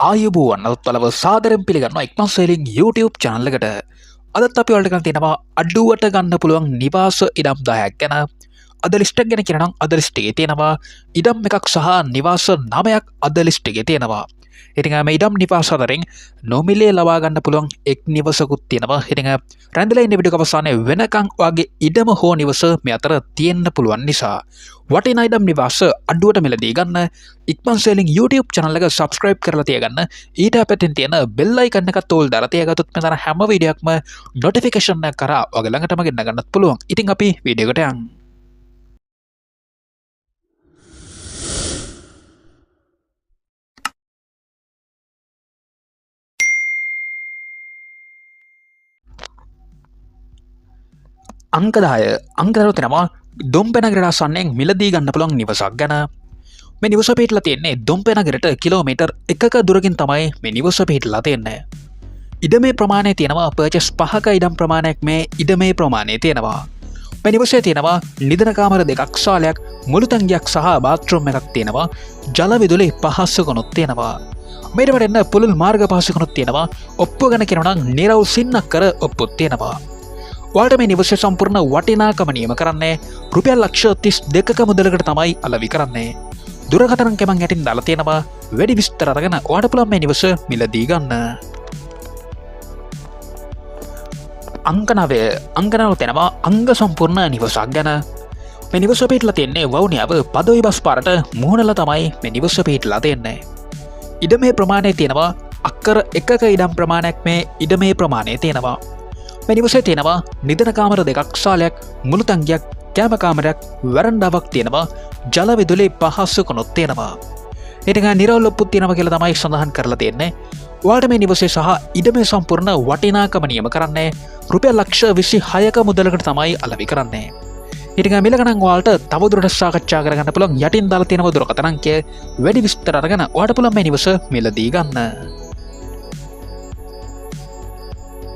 ආයුබෝවන් අලුත්වලව සාදරයෙන් පිළිගන්නවා ඉක්මන් සේලින් YouTube channel එකට. අදත් අපි ඔයාලට ගන්න තියෙනවා අඩුවට ගන්න පුළුවන් නිවාස ඉඩම් 10ක් ගැන. අද ලිස්ට් එක ගැන කියනනම් අද ලිස්ට් එකේ තියෙනවා ඉඩම් එකක් සහ නිවාස 9ක් අද ලිස්ට් එකේ තියෙනවා. ඉතින් මේ ඉඩම් නිවාස අතරින් නොමිලේ ලබා ගන්න පුළුවන් එක් නිවසකුත් තියෙනවා. ඉතින් රැඳිලා ඉන්න වීඩියෝ අවසානයේ වෙනකන් ඔයාගේ ඉඩම හෝ නිවස මේ අතර තියෙන්න පුළුවන් නිසා වටිනා ඉඩම් නිවාස අඩුවට මිලදී ගන්න ඉක්මන් සේලින් YouTube channel එක subscribe කරලා තියාගන්න. ඊට පැත්තෙන් තියෙන bell icon එකත් ඕල් දාලා තියාගත්තොත් මෙතන හැම වීඩියෝ එකක්ම notification එක කරා ඔයාගේ ළඟටම ගෙන්න ගන්නත් පුළුවන්. ඉතින් අපි වීඩියෝ එකට යමු. අංක 10 අංක 10 තියෙනවා දොම්පෙනගරට ආසන්නයෙන් මිලදී ගන්න පුළුවන් නිවසක් ගැන. මේ නිවස පිහිටලා තියෙන්නේ දොම්පෙනගරට කිලෝමීටර් 1ක දුරකින් තමයි මේ නිවස පිහිටලා තියෙන්නේ. ඉඩමේ ප්‍රමාණය තියෙනවා පර්චේස් 5ක ඉඩම් ප්‍රමාණයක් මේ ඉඩමේ ප්‍රමාණය තියෙනවා. මේ නිවසේ තියෙනවා නිදන කාමර දෙකක් ශාලයක් මුළු තැන්ගියක් සහ බාත්රූම් එකක් තියෙනවා. ජල විදුලි පහසුකනුත් තියෙනවා. මේට වඩා එන්න පුළුල් මාර්ග පහසුකනුත් තියෙනවා. ඔප්පුව ගැන කියනවා නම් නිරවුල් සින්නක් කර ඔප්පුත් තියෙනවා. ඔයාලට මේ නිවසේ සම්පූර්ණ වටිනාකම නියම කරන්නේ රුපියල් ලක්ෂ 32ක මුදලකට තමයි අලෙවි කරන්නේ. දුරකථන අංකෙ මං යටින් දාලා තියෙනවා. වැඩි විස්තර අරගෙන ඔයාලට පුළුවන් මේ නිවස මිලදී ගන්න. අංක 9 තියෙනවා අංග සම්පූර්ණ නිවසක් ගැන. මේ නිවස පිහිටලා තියෙන්නේ වවුනියාව පදවි බස් පාරට මුහුණලා තමයි මේ නිවස පිහිටලා තියෙන්නේ. ඉඩමේ ප්‍රමාණය තියෙනවා අක්කර 1ක ඉඩම් ප්‍රමාණයක් මේ ඉඩමේ ප්‍රමාණය තියෙනවා. මේ නිවසේ තියෙනවා නිදන කාමර දෙකක් ශාලයක් මුළු තංගියක් කෑම කාමරයක් වරණ්ඩාවක් තියෙනවා. ජල විදුලි පහසුකනුත් තියෙනවා. ඉතින් නිරවුල් ඔප්පුත් තියෙනවා කියලා තමයි සඳහන් කරලා තියෙන්නේ. ඔයාලට මේ නිවසේ සහ ඉඩමේ සම්පූර්ණ වටිනාකම නියම කරන්නේ රුපියල් ලක්ෂ 26ක මුදලකට තමයි අලෙවි කරන්නේ. ඉතින් මිල ගණන් ඔයාලට තවදුරටත් සාකච්ඡා කරගන්න පුළුවන් යටින් දාලා තියෙන දුරකථන අංකය වැඩි විස්තර අරගෙන ඔයාලට පුළුවන් මේ නිවස මිලදී ගන්න.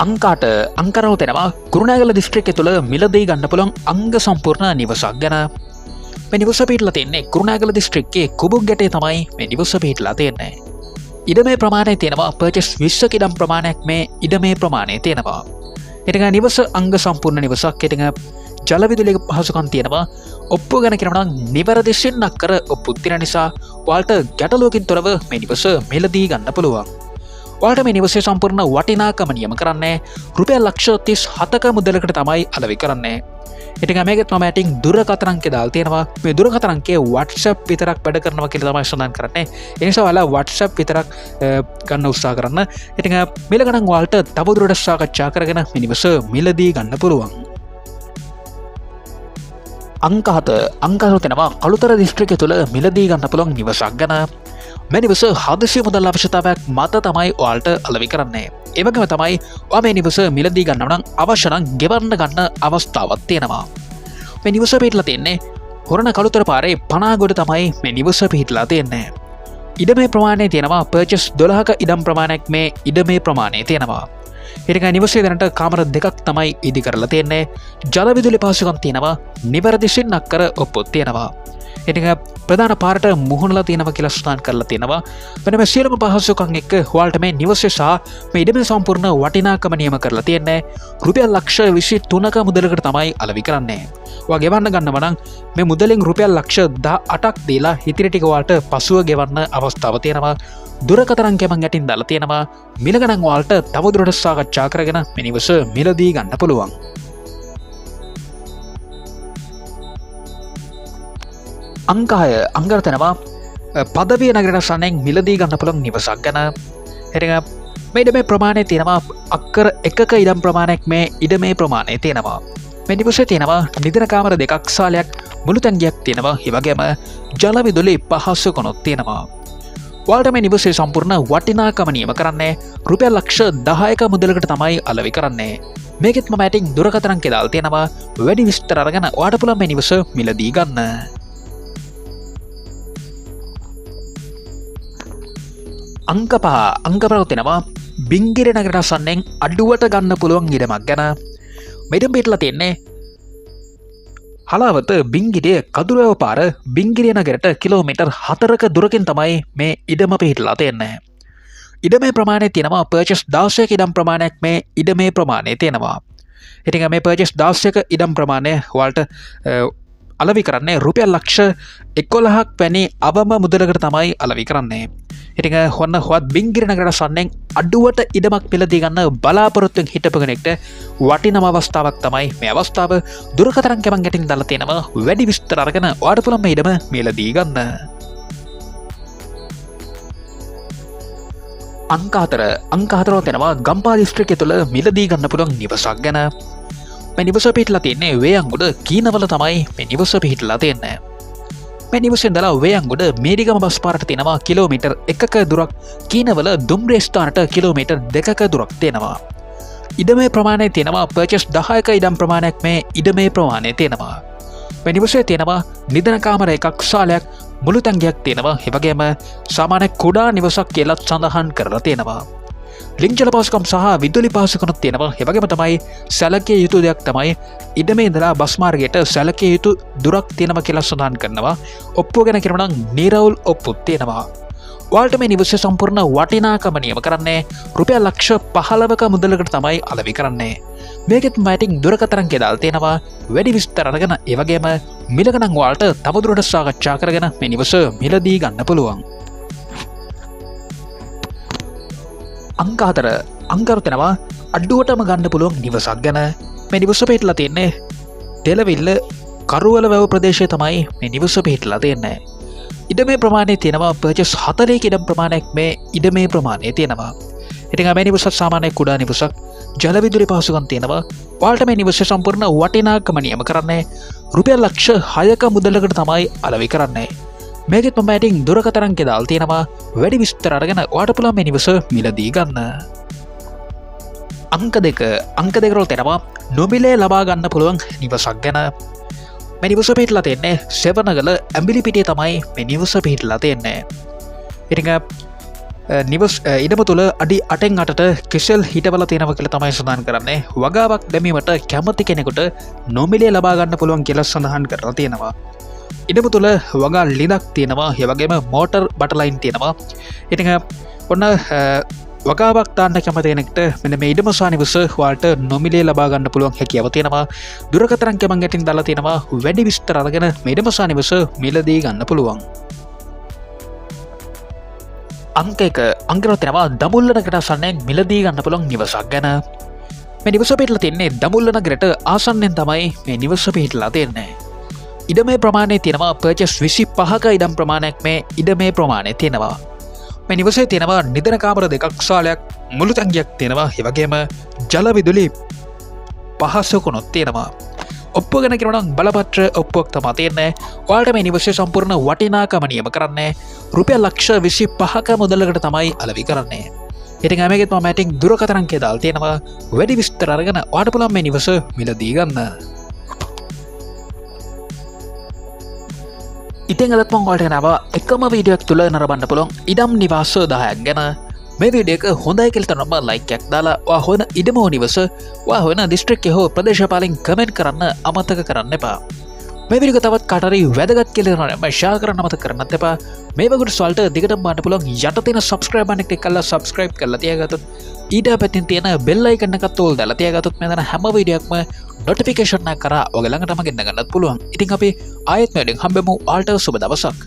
අංකාට අංකරව තෙනවා කුරුණෑගල දිස්ත්‍රික්කය තුළ මිලදී ගන්න පුළුවන් අංග සම්පූර්ණ නිවසක් ගැන. මේ නිවස පිහිටලා තියෙන්නේ කුරුණෑගල දිස්ත්‍රික්කයේ කුබුග්ගැටේ තමයි මේ නිවස පිහිටලා තියෙන්නේ. ඉඩමේ ප්‍රමාණය තියෙනවා පර්චේස් 20ක ඉඩම් ප්‍රමාණයක් මේ ඉඩමේ ප්‍රමාණය තියෙනවා. ඉතින් නිවස අංග සම්පූර්ණ නිවසක්. ඉතින් ජල විදුලි පහසුකම් තියෙනවා. ඔප්පුව ගැන කියනවා නම් නිවැරදි සින්නක් කර ඔප්පු තියෙන නිසා ඔයාලට ගැටලුවකින් තොරව මේ නිවස මිලදී ගන්න පුළුවන්. ඔයාලට මේ නිවසේ සම්පූර්ණ වටිනාකම නියම කරන්නේ රුපියල් ලක්ෂ 37ක මුදලකට තමයි අලෙවි කරන්නේ. ඉතින් මේකත් මම යටින් දුරකථන අංකය දාලා තියෙනවා. මේ දුරකථන අංකය WhatsApp විතරක් වැඩ කරනවා කියලා තමයි සඳහන් කරන්නේ. ඒ නිසා ඔයාලා WhatsApp විතරක් ගන්න උත්සාහ කරන්න. ඉතින් මිල ගණන් ඔයාලට තවදුරටත් සාකච්ඡා කරගෙන මේ නිවස මිලදී ගන්න පුළුවන්. අංක 7 තියෙනවා කළුතර දිස්ත්‍රික්කය තුළ මිලදී ගන්න පුළුවන් නිවසක් ගැන. මේ නිවස හදිසි මුදල් අවශ්‍යතාවයක් මත තමයි ඔයාලට අලෙවි කරන්නේ. ඒ වගේම තමයි ඔයා මේ නිවස මිලදී ගන්නව නම් අවශ්‍ය නම් ගෙවන්න ගන්න අවස්ථාවක් තියෙනවා. මේ නිවස පිහිටලා තියෙන්නේ හොරණ කළුතර පාරේ 50 ගොඩ තමයි මේ නිවස පිහිටලා තියෙන්නේ. ඉඩමේ ප්‍රමාණය තියෙනවා පර්චේස් 12ක ඉඩම් ප්‍රමාණයක් මේ ඉඩමේ ප්‍රමාණය තියෙනවා. ඉතින් නිවසේ දැනට කාමර දෙකක් තමයි ඉදි කරලා තියෙන්නේ. ජල විදුලි පහසුකම් තියෙනවා. නිවැරදි සින්නක් කර ඔප්පුත් තියෙනවා. ඉතින් ප්‍රධාන පාරට මුහුණලා තියෙනවා කියලා සඳහන් කරලා තියෙනවා. වෙන මේ සියලුම පහසුකම් එක්ක ඔයාලට මේ නිවසේ සහ මේ ඉඩමේ සම්පූර්ණ වටිනාකම නියම කරලා තියෙන්නේ රුපියල් ලක්ෂ 23ක මුදලකට තමයි අලෙවි කරන්නේ. ඔයා ගෙවන්න ගන්නව නම් මේ මුදලෙන් රුපියල් ලක්ෂ 18ක් දීලා ඉතිරි ටික ඔයාලට පසුව ගෙවන්න අවස්ථාව තියෙනවා. දුරකථන අංකය මං යටින් දාලා තියෙනවා. මිල ගණන් ඔයාලට තවදුරටත් සාකච්ඡා කරගෙන මේ නිවස මිලදී ගන්න පුළුවන්. අංක 6 අංගර තනවා පදවිය නගරයට ආසන්නයෙන් මිලදී ගන්න පුළුවන් නිවසක් ගැන. ඉතින් මේ ඉඩමේ ප්‍රමාණය තියෙනවා අක්කර 1ක ඉඩම් ප්‍රමාණයක් මේ ඉඩමේ ප්‍රමාණය තියෙනවා. මේ නිවසේ තියෙනවා නිදන කාමර දෙකක් ශාලයක් මුළු තැන්ගියක් තියෙනවා. ඒ වගේම ජල විදුලි පහසුකනුත් තියෙනවා. ඔයාලට මේ නිවසේ සම්පූර්ණ වටිනාකම නියම කරන්නේ රුපියල් ලක්ෂ 10ක මුදලකට තමයි අලෙවි කරන්නේ. මේකෙත් මම යටින් දුරකථන අංකය දාලා තියෙනවා. වැඩි විස්තර අරගෙන ඔයාලට පුළුවන් මේ නිවස මිලදී ගන්න. අංක 5 තියෙනවා බිංගිරි නගරයට ආසන්නයෙන් අඩුවට ගන්න පුළුවන් ඉඩමක් ගැන. මේ ඉඩම පිහිටලා තියෙන්නේ හලාවත බිංගිරිය කදුරව පාර බිංගිරිය නගරයට කිලෝමීටර් 4ක දුරකින් තමයි මේ ඉඩම පිහිටලා තියෙන්නේ. ඉඩමේ ප්‍රමාණය තියෙනවා පර්චස් 16ක ඉඩම් ප්‍රමාණයක් මේ ඉඩමේ ප්‍රමාණය තියෙනවා. ඉතින් මේ පර්චස් 16ක ඉඩම් ප්‍රමාණය වලට අලෙවි කරන්නේ රුපියල් ලක්ෂ 11ක් වැනි අවම මුදලකට තමයි අලෙවි කරන්නේ. ඉතින් හොන්න හොත් බින්ගිරි නගරයට සම්නෙන් අඩුවට ඉඩමක් පෙළදී ගන්න බලාපොරොත්තුෙන් හිටපු කෙනෙක්ට වටිනම අවස්ථාවක් තමයි මේ අවස්ථාව. දුරකථන කැමන් ගැටින් දාලා තියෙනවා වැඩි විස්තර අරගෙන ඔයාලට පුළුවන් මේ ඉඩම මිලදී ගන්න. අංක 4 වෙනවා ගම්පහ දිස්ත්‍රික්කය තුළ මිලදී ගන්න පුළුවන් නිවසක් ගැන. මේ නිවස පිහිටලා තියෙන්නේ වේයන්ගොඩ කීනවල තමයි මේ නිවස පිහිටලා තියෙන්නේ. මේ නිවසෙන් දලා වේයන්ගොඩ මේරිගම බස් පාරට තියෙනවා කිලෝමීටර් 1ක දුරක්, කීනවල දුම්රිය ස්ථානට කිලෝමීටර් 2ක දුරක් තියෙනවා. ඉඩමේ ප්‍රමාණය තියෙනවා පර්චස් 10ක ඉඩම් ප්‍රමාණයක් මේ ඉඩමේ ප්‍රමාණය තියෙනවා. මේ නිවසේ තියෙනවා නිදන කාමර එකක්, ශාලයක්, මුළු තැන්ගයක් තියෙනවා. ඒ වගේම සාමාන්‍ය කුඩා නිවසක් කියලාත් සඳහන් කරලා තියෙනවා. ලිංජල පහසුකම් සහ විදුලි පහසුකම්ත් තියෙනවා. ඒ වගේම තමයි සැලකිය යුතු දෙයක් තමයි ඉඩමේ ඉඳලා බස් මාර්ගයට සැලකිය යුතු දුරක් තියෙනවා කියලා සඳහන් කරනවා. ඔප්පුව ගැන කියනවා නම් නිරවුල් ඔප්පුත් තියෙනවා. ඔයාලට මේ නිවසේ සම්පූර්ණ වටිනාකම නියම කරන්නේ රුපියල් ලක්ෂ 15ක මුදලකට තමයි අලෙවි කරන්නේ. මේකෙත් මයිටින් දුරකථන දාලා තියෙනවා වැඩි විස්තර අරගෙන ඒ වගේම මිල ගණන් ඔයාලට තවදුරටත් සාකච්ඡා කරගෙන මේ නිවස මිලදී ගන්න පුළුවන්. අංක 4 වෙනවා අඩුවටම ගන්න පුළුවන් නිවසක් ගැන. මේ නිවස පිහිටලා තියෙන්නේ දෙලවිල්ල කරුවල වැව ප්‍රදේශයේ තමයි මේ නිවස පිහිටලා තියෙන්නේ. ඉඩමේ ප්‍රමාණය තියෙනවා පර්චස් 40ක ඉඩම් ප්‍රමාණයක් මේ ඉඩමේ ප්‍රමාණය තියෙනවා. ඉතින් මේ නිවස සාමාන්‍ය කුඩා නිවසක්, ජල විදුලි පහසුකම් තියෙනවා. ඔයාලට මේ නිවසේ සම්පූර්ණ වටිනාකම නියම කරන්නේ රුපියල් ලක්ෂ 6ක මුදලකට තමයි අලෙවි කරන්නේ. මේකෙත් මම ඇටින් දුරකථන දාලා තියෙනවා වැඩි විස්තර අරගෙන ඔයාලට පුළුවන් මේ නිවස මිලදී ගන්න. අංක 2 වල තියෙනවා නොමිලේ ලබා ගන්න පුළුවන් නිවසක් ගැන. මේ නිවස පිහිටලා තියෙන්නේ සෙවණගල ඇඹිලි පිටියේ තමයි මේ නිවස පිහිටලා තියෙන්නේ. ඉතින් නිවස් ඉඩම තුළ අඩි 8න් 8ට කෙසෙල් හිටවලා තියෙනවා කියලා තමයි සඳහන් කරන්නේ. වගාවක් දැමීමට කැමති කෙනෙකුට නොමිලේ ලබා ගන්න පුළුවන් කියලා සඳහන් කරලා තියෙනවා. ඉඩම තුළ වගා ලිඳක් තියෙනවා. ඒ වගේම මෝටර් බටලයින් තියෙනවා. ඉතින් ඔන්න වගාවක් දාන්න කැමති කෙනෙක්ට මෙන්න මේ ඉඩම සහ නිවස ඔයාලට නොමිලේ ලබා ගන්න පුළුවන් හැකියාව තියෙනවා. දුරකථන කැමන් ගැටින් දාලා තියෙනවා වැඩි විස්තර අරගෙන මේ ඉඩම සහ නිවස මිලදී ගන්න පුළුවන්. අංක 1 තියෙනවා දඹුල්ල නගරයට ආසන්නයෙන් මිලදී ගන්න පුළුවන් නිවසක් ගැන. මේ නිවස පිහිටලා තියෙන්නේ දඹුල්ල නගරයට ආසන්නයෙන් තමයි මේ නිවස පිහිටලා තියෙන්නේ. ඉඩමේ ප්‍රමාණය තියෙනවා පර්චස් 25ක ඉඩම් ප්‍රමාණයක් මේ ඉඩමේ ප්‍රමාණය තියෙනවා. මේ නිවසේ තියෙනවා නිදන කාමර 2ක්, ශාලයක්, මුළු තැන්ගයක් තියෙනවා. ඒ වගේම ජල විදුලි පහසුකම්ත් තියෙනවා. ඔප්පුව ගැන කියනවා නම් බලපත්‍ර ඔප්පුවක් තමයි තියෙන්නේ. ඔයාලට මේ නිවසේ සම්පූර්ණ වටිනාකම නියම කරන්නේ රුපියල් ලක්ෂ 25ක මුදලකට තමයි අලෙවි කරන්නේ. ඉතින් මේකෙත් මම ඇටින් දුරකථන දාලා තියෙනවා වැඩි විස්තර අරගෙන ඔයාලට පුළුවන් මේ නිවස මිලදී ගන්න. ඉතින් අදත් මම ඔයාලට ගෙනාවා එකම වීඩියෝ එකක් තුල නරඹන්න පුළුවන් ඉඩම් නිවාස 10ක් ගැන. මේ වීඩියෝ එක හොඳයි කියලා තනම ලයික් එකක් දාලා ඔයා හොයන ඉඩම හෝ නිවස ඔයා හොයන දිස්ත්‍රික්කය හෝ ප්‍රදේශපාලෙන් කමෙන්ට් කරන්න අමතක කරන්න එපා. මේ වීඩියෝ එක තවත් කාට හරි වැදගත් කියලා නම් ෂෙයා කරන්න අමතක කරන්නත් එපා. මේ වගේ සල්ට දිගටම බලන්න පුළුවන් යට තියෙන subscribe බටන් එක ක්ලික් කරලා subscribe කරලා තියාගත්තොත් ඊට පැත්තෙන් තියෙන bell icon එකත් ඕල් දාලා තියාගත්තොත් මෙතන හැම වීඩියෝ එකක්ම notification එක කරා ඔයගලඟටම ගෙන්න ගන්නත් පුළුවන්. ඉතින් අපි ආයෙත් මෙලින් හම්බෙමු. ආල්ට සුබ දවසක්.